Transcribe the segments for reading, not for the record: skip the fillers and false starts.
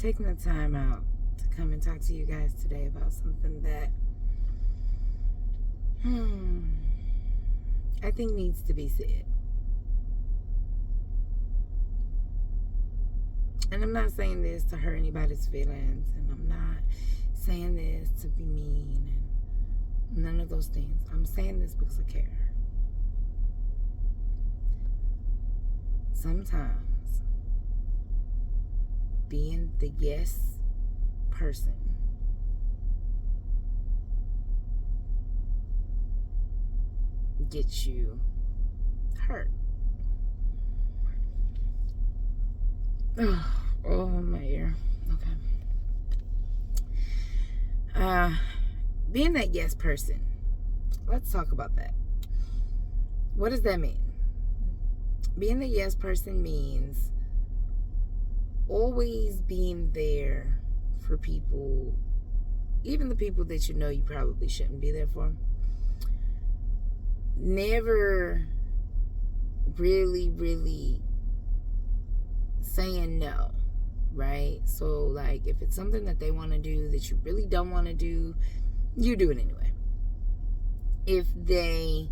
taking the time out to come and talk to you guys today about something that I think needs to be said. And I'm not saying this to hurt anybody's feelings, and I'm not saying this to be mean, and none of those things. I'm saying this because I care. Sometimes being the yes person gets you hurt. Oh, my ear. Okay. Being that yes person, let's talk about that. What does that mean? Being the yes person means always being there for people, even the people that you know you probably shouldn't be there for. Never really saying no, right? So, like, if it's something that they want to do that you really don't want to do, you do it anyway. If they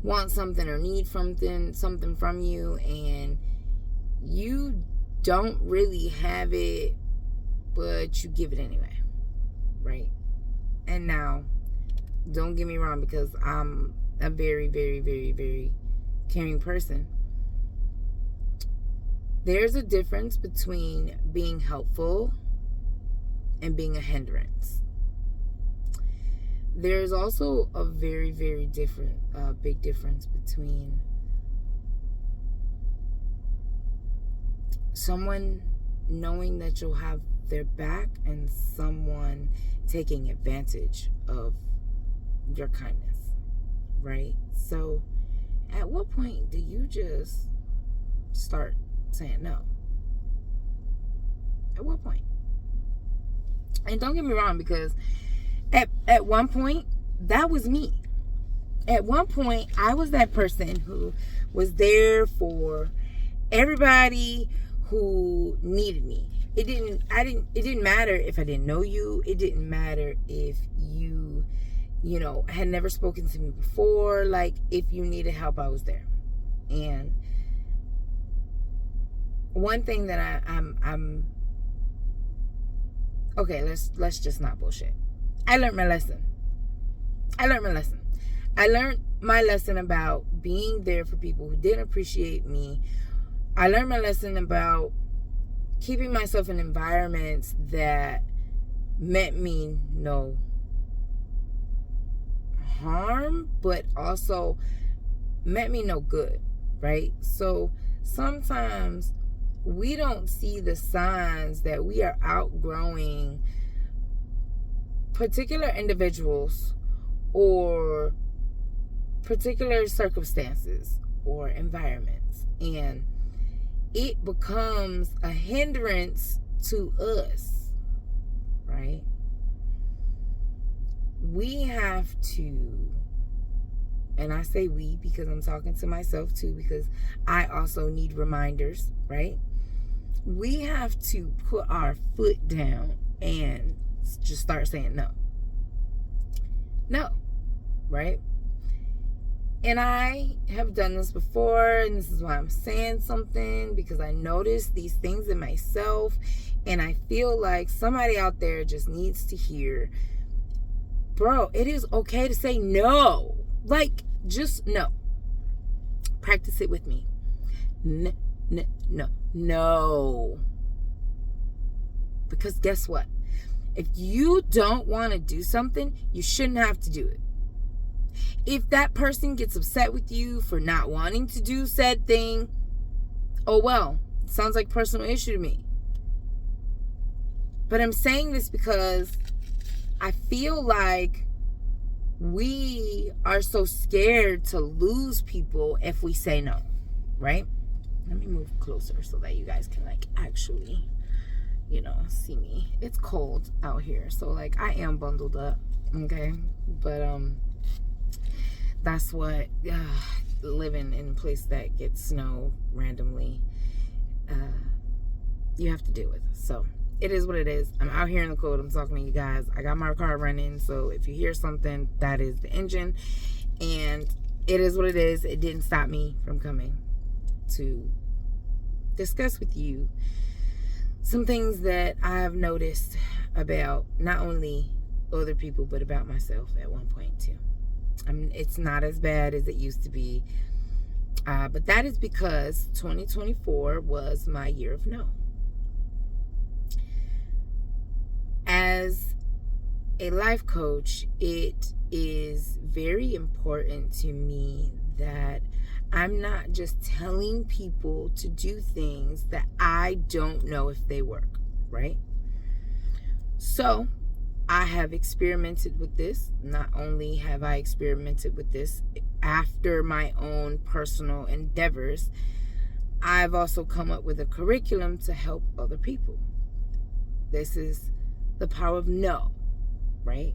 want something or need something from you and you don't really have it, but you give it anyway, right? And now, don't get me wrong, because I'm a very, very, very, very caring person. There's a difference between being helpful and being a hindrance. There's also a very, very big difference between someone knowing that you'll have their back and someone taking advantage of your kindness, right? So at what point do you just start saying no? At what point? And don't get me wrong, because at one point that was me. At one point I was that person who was there for everybody who needed me. It didn't matter if I didn't know you. It didn't matter if you had never spoken to me before. Like, if you needed help, I was there. And one thing that I'm okay, let's just not bullshit. I learned my lesson. I learned my lesson about being there for people who didn't appreciate me. I learned my lesson about keeping myself in environments that meant me no harm, but also meant me no good, right? So sometimes we don't see the signs that we are outgrowing particular individuals or particular circumstances or environments, and it becomes a hindrance to us, right? We have to, and I say we because I'm talking to myself too, because I also need reminders, right? We have to put our foot down and just start saying no, right? And I have done this before, and this is why I'm saying something, because I notice these things in myself, and I feel like somebody out there just needs to hear, bro, it is okay to say no. Like, just no. Practice it with me. No. Because guess what? If you don't want to do something, you shouldn't have to do it. If that person gets upset with you for not wanting to do said thing, oh well, it sounds like a personal issue to me. But I'm saying this because I feel like we are so scared to lose people if we say no, right? Let me move closer so that you guys can actually, see me. It's cold out here, so I am bundled up, okay? But that's what living in a place that gets snow randomly you have to deal with. So it is what it is. I'm out here in the cold. I'm talking to you guys. I got my car running. So if you hear something, that is the engine. And it is what it is. It didn't stop me from coming to discuss with you some things that I've noticed about not only other people, but about myself at one point too. It's not as bad as it used to be. But that is because 2024 was my year of no. As a life coach, it is very important to me that I'm not just telling people to do things that I don't know if they work, right? So I have experimented with this. Not only have I experimented with this after my own personal endeavors, I've also come up with a curriculum to help other people. This is the power of no, right?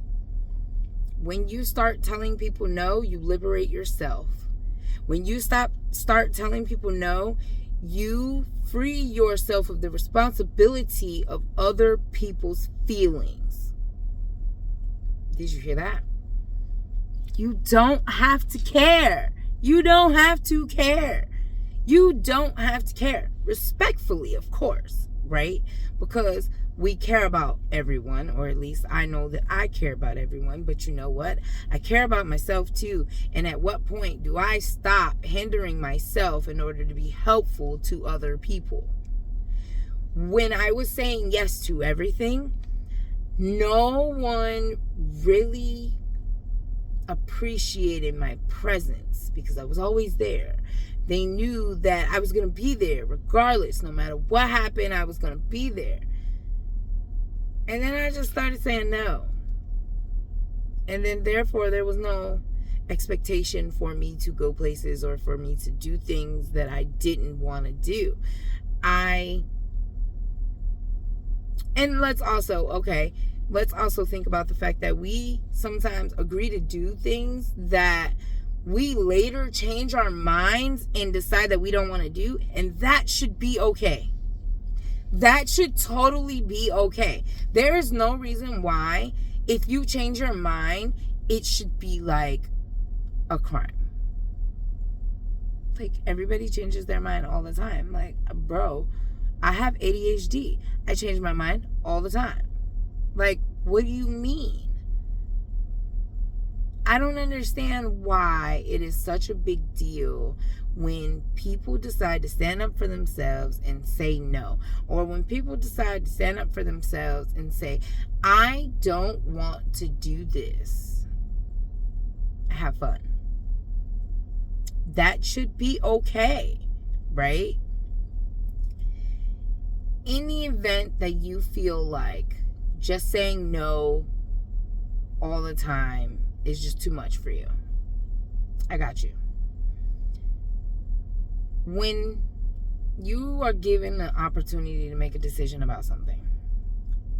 When you start telling people no, you liberate yourself. When you start telling people no, you free yourself of the responsibility of other people's feelings. Did you hear that? You don't have to care. You don't have to care. You don't have to care. Respectfully, of course, right? Because we care about everyone, or at least I know that I care about everyone. But you know what? I care about myself too. And at what point do I stop hindering myself in order to be helpful to other people? When I was saying yes to everything, no one really appreciated my presence because I was always there. They knew that I was going to be there regardless. No matter what happened, I was going to be there. And then I just started saying no. And then therefore there was no expectation for me to go places or for me to do things that I didn't want to do. And let's also think about the fact that we sometimes agree to do things that we later change our minds and decide that we don't want to do. And that should be okay. That should totally be okay. There is no reason why, if you change your mind, it should be like a crime. Like, everybody changes their mind all the time. Like, bro, I have ADHD. I change my mind all the time. Like, what do you mean? I don't understand why it is such a big deal when people decide to stand up for themselves and say no. Or when people decide to stand up for themselves and say, I don't want to do this. Have fun. That should be okay, right? In the event that you feel like just saying no all the time is just too much for you, I got you. When you are given an opportunity to make a decision about something,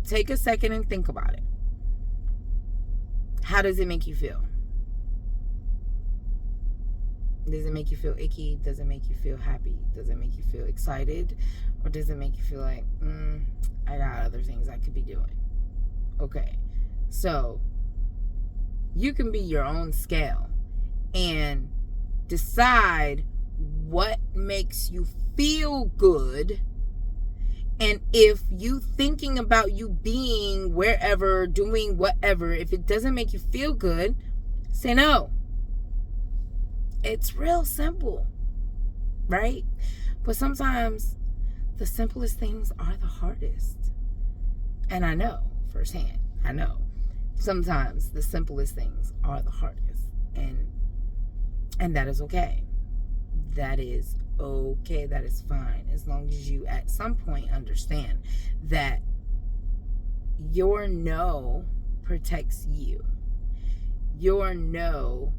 take a second and think about it. How does it make you feel? Does it make you feel icky? Does it make you feel happy? Does it make you feel excited? Or does it make you feel like, I got other things I could be doing? Okay, so you can be your own scale and decide what makes you feel good. And if you thinking about you being wherever, doing whatever, if it doesn't make you feel good, say no. It's real simple, right? But sometimes the simplest things are the hardest. And I know firsthand, sometimes the simplest things are the hardest. And that is okay. That is okay. That is fine. As long as you at some point understand that your no protects you. Your no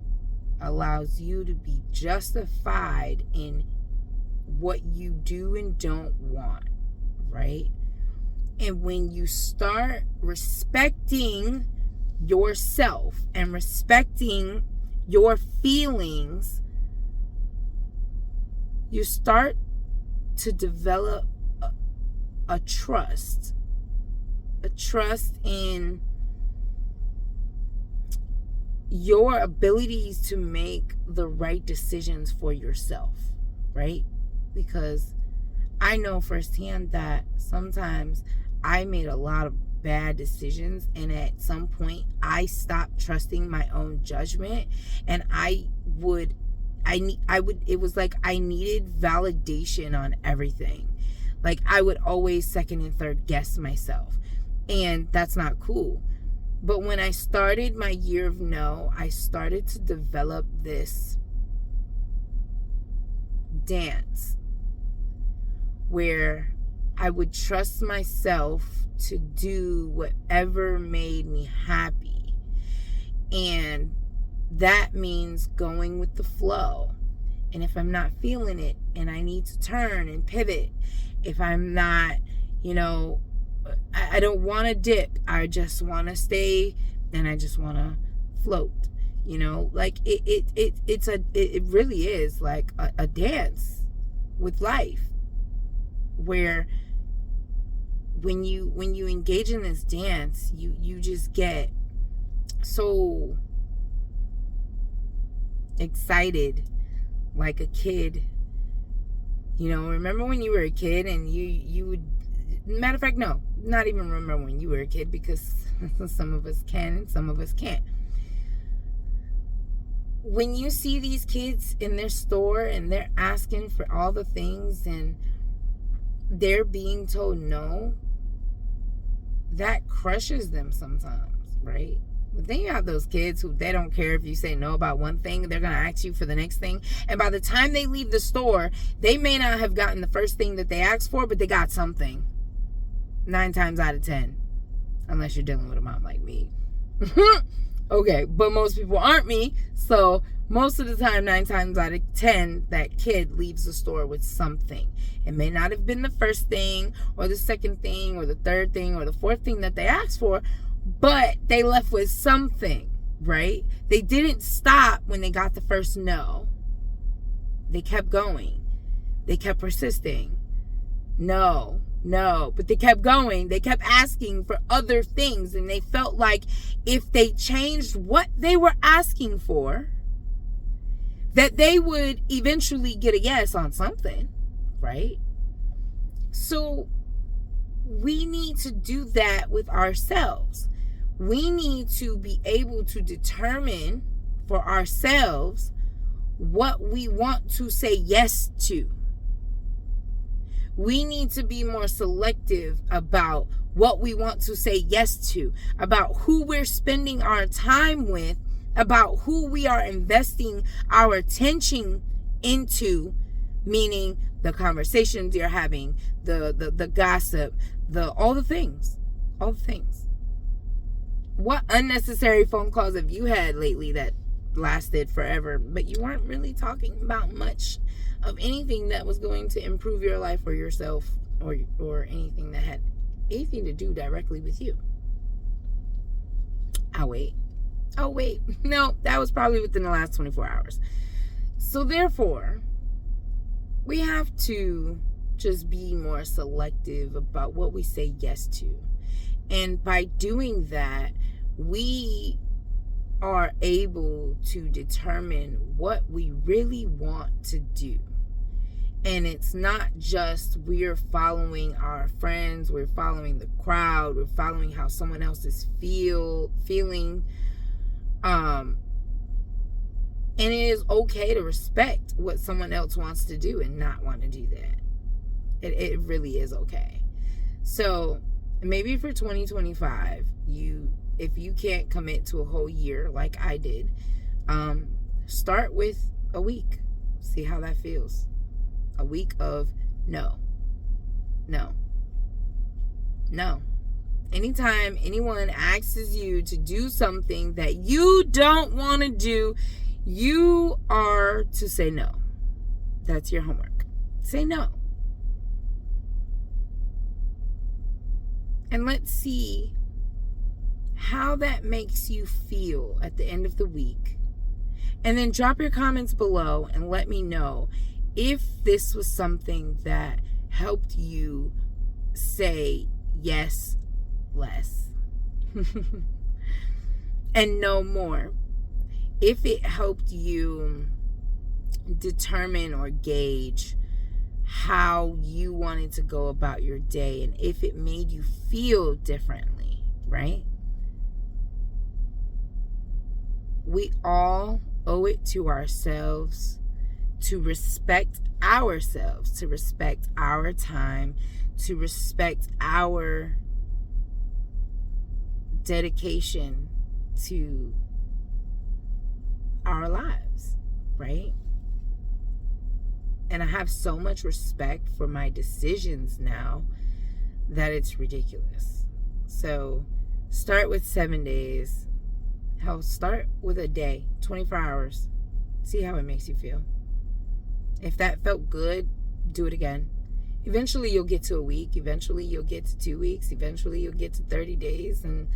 allows you to be justified in what you do and don't want, right? And when you start respecting yourself and respecting your feelings, you start to develop a trust trust in your abilities to make the right decisions for yourself, right? Because I know firsthand that sometimes I made a lot of bad decisions, and at some point I stopped trusting my own judgment, and it was like I needed validation on everything. Like I would always second and third guess myself, and that's not cool. But when I started my year of no, I started to develop this dance where I would trust myself to do whatever made me happy. And that means going with the flow. And if I'm not feeling it and I need to turn and pivot, if I'm not, I don't want to dip, I just want to stay and I just want to float, like it really is like a dance with life, where when you engage in this dance, you just get so excited, like a kid. Remember when you were a kid and you would, matter of fact, no, not even remember when you were a kid, because some of us can and some of us can't. When you see these kids in their store and they're asking for all the things and they're being told no, that crushes them sometimes, right? But then you have those kids who, they don't care if you say no about one thing, they're going to ask you for the next thing. And by the time they leave the store, they may not have gotten the first thing that they asked for, but they got something. 9 times out of 10. Unless you're dealing with a mom like me. Okay, but most people aren't me. So most of the time, 9 times out of 10, that kid leaves the store with something. It may not have been the first thing or the second thing or the third thing or the fourth thing that they asked for, but they left with something, right? They didn't stop when they got the first no. They kept going. They kept persisting. No, but they kept going. They kept asking for other things, and they felt like if they changed what they were asking for, that they would eventually get a yes on something, right? So we need to do that with ourselves. We need to be able to determine for ourselves what we want to say yes to. We need to be more selective about what we want to say yes to, about who we're spending our time with, about who we are investing our attention into, meaning the conversations you're having, the gossip, all the things. What unnecessary phone calls have you had lately that lasted forever, but you weren't really talking about much of anything that was going to improve your life or yourself, or anything that had anything to do directly with you? Oh wait, no, that was probably within the last 24 hours. So therefore, we have to just be more selective about what we say yes to. And by doing that, we are able to determine what we really want to do. And it's not just we're following our friends, we're following the crowd, we're following how someone else is feeling. And it is okay to respect what someone else wants to do and not want to do that. It really is okay. So maybe for 2025, if you can't commit to a whole year like I did, start with a week. See how that feels. A week of no. Anytime anyone asks you to do something that you don't want to do, you are to say no. That's your homework. Say no. And let's see how that makes you feel at the end of the week. And then drop your comments below and let me know if this was something that helped you say yes less and know more. If it helped you determine or gauge how you wanted to go about your day, and if it made you feel differently, right? We all owe it to ourselves to respect ourselves, to respect our time, to respect our dedication to our lives, right? And I have so much respect for my decisions now that it's ridiculous. So start with 7 days. Hell, start with a day, 24 hours. See how it makes you feel. If that felt good, do it again. Eventually you'll get to a week. Eventually you'll get to 2 weeks. Eventually you'll get to 30 days. And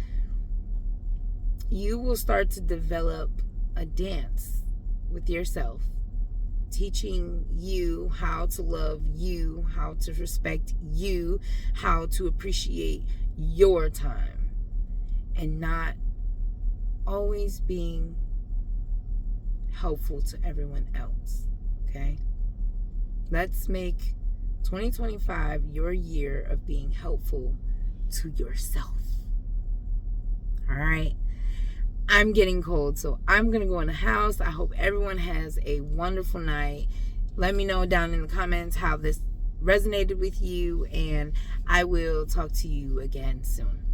you will start to develop a dance with yourself, teaching you how to love you, how to respect you, how to appreciate your time, and not always being helpful to everyone else. Okay? Let's make 2025 your year of being helpful to yourself. All right? I'm getting cold, so I'm going to go in the house. I hope everyone has a wonderful night. Let me know down in the comments how this resonated with you, and I will talk to you again soon.